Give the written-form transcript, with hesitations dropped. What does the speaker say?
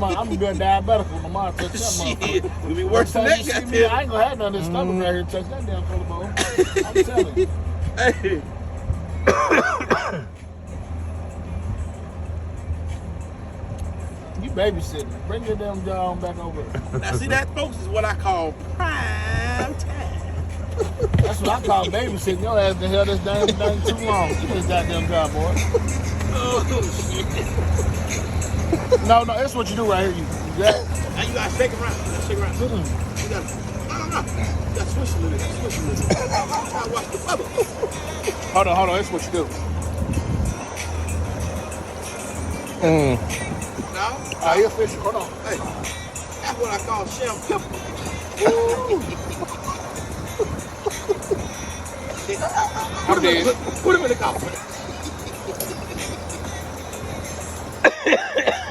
I'm doing diabetical tomorrow. Touch that Shit, motherfucker. it'll be worse than that, You see me, goddamn. I ain't gonna have none of this stomach right here. Touch that damn collarbone. I'm telling you. Hey. You babysitting. Bring your damn jaw back over. Now see that, folks, is what I call prime time. That's what I call babysitting. Your ass been held this damn thing too long. Get this goddamn job, boy. Oh shit. No, that's what you do right here. You got it. Now you gotta shake around. You gotta shake around. You gotta, no. You gotta swish a little bit. Swish a little bit. Try to watch the bubble. Hold on. That's what you do. No? Are you official? Hold on. Hey, that's what I call shell pepper. I'm dead. Put him in the coffin.